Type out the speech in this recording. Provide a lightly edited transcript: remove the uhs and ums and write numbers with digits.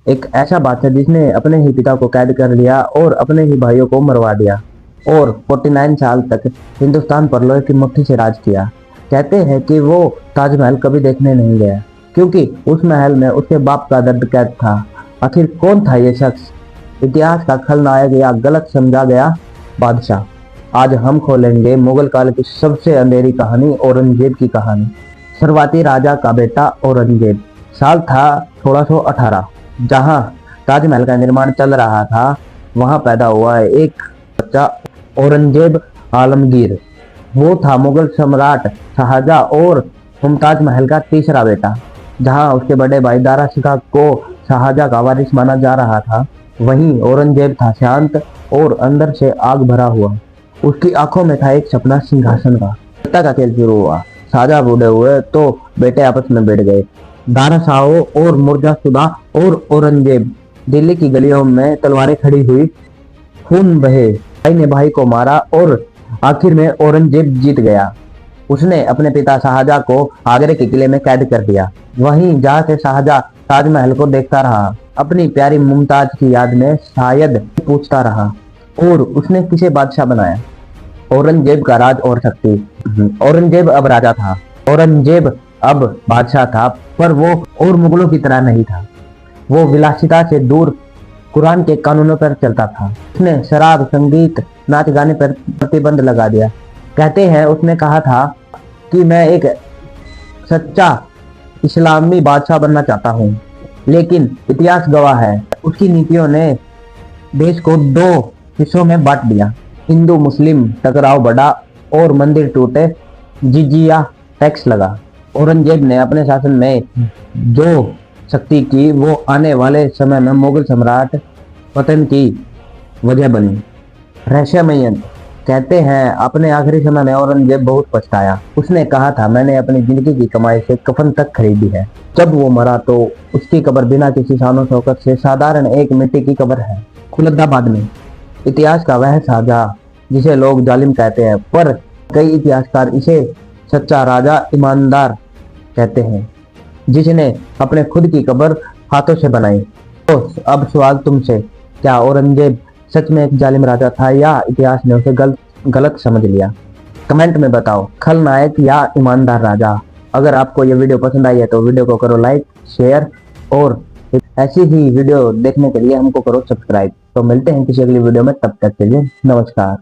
एक ऐसा बादशाह जिसने अपने ही पिता को कैद कर लिया और अपने ही भाइयों को मरवा दिया और 49 साल तक हिंदुस्तान पर लोहे की मुट्ठी से राज किया। कहते हैं कि वो ताजमहल कभी देखने नहीं गया क्योंकि उस महल में उसके बाप का दर्द कैद था। आखिर कौन था ये शख्स, इतिहास का खलनायक या गलत समझा गया बादशाह? आज हम खोलेंगे मुगल काल की सबसे अंधेरी कहानी, औरंगजेब की कहानी। शुरुआती राजा का बेटा औरंगजेब। साल था 1618। जहां ताजमहल का निर्माण चल रहा था वहां पैदा हुआ है एक बच्चा, औरंगजेब आलमगीर। वो था मुगल सम्राट शाहजहां और मुमताज महल का तीसरा बेटा। जहां उसके बड़े भाई दारा शिकोह को शाहजहां का वारिस माना जा रहा था, वहीं औरंगजेब था शांत और अंदर से आग भरा हुआ। उसकी आंखों में था एक सपना, सिंहासन का। सत्ता का खेल शुरू हुआ। शाहजहां बूढ़े हुए तो बेटे आपस में भिड़ गए। दारा शाह और मुर्जाशुदा और औरंगजेब। दिल्ली की गलियों में तलवारें खड़ी हुई, खून बहे, भाई ने भाई को मारा और आखिर में औरंगजेब जीत गया। उसने अपने पिता शाहजहां को आगरे के किले में कैद कर दिया। वहीं जहां से शाहजहां ताजमहल को देखता रहा, अपनी प्यारी मुमताज की याद में शायद पूछता रहा, और उसने किसे बादशाह बनाया? औरंगजेब का राज और शक्ति। औरंगजेब अब राजा था, औरंगजेब अब बादशाह था, पर वो और मुगलों की तरह नहीं था। वो विलासिता से दूर कुरान के कानूनों पर चलता था। उसने शराब, संगीत, नाच गाने पर प्रतिबंध लगा दिया। कहते हैं उसने कहा था कि मैं एक सच्चा इस्लामी बादशाह बनना चाहता हूँ, लेकिन इतिहास गवाह है उसकी नीतियों ने देश को दो हिस्सों में बांट दिया। हिंदू मुस्लिम टकराव बढ़ा और मंदिर टूटे, जिजिया टैक्स लगा। औरंगजेब ने अपने शासन में जो शक्ति की वो आने वाले समय में मुगल सम्राट पतन की वजह बनी। रहस्यमय। कहते हैं अपने आखिरी समय में औरंगजेब बहुत पछताया। उसने कहा था मैंने अपनी जिंदगी की कमाई से कफन तक खरीदी है। जब वो मरा तो उसकी कब्र बिना किसी शानो शौकत से साधारण एक मिट्टी की कब्र है, खुलदाबाद में। इतिहास का वह शाहजहां जिसे लोग जालिम कहते हैं, पर कई इतिहासकार इसे सच्चा राजा, ईमानदार कहते हैं, जिसने अपने खुद की कब्र हाथों से बनाई। तो अब सवाल तुमसे, क्या औरंगजेब सच में एक जालिम राजा था या इतिहास ने उसे गलत समझ लिया? कमेंट में बताओ, खलनायक या ईमानदार राजा? अगर आपको ये वीडियो पसंद आई है तो वीडियो को करो लाइक, शेयर, और ऐसी ही वीडियो देखने के लिए हमको करो सब्सक्राइब। तो मिलते हैं किसी अगली वीडियो में, तब तक के लिए नमस्कार।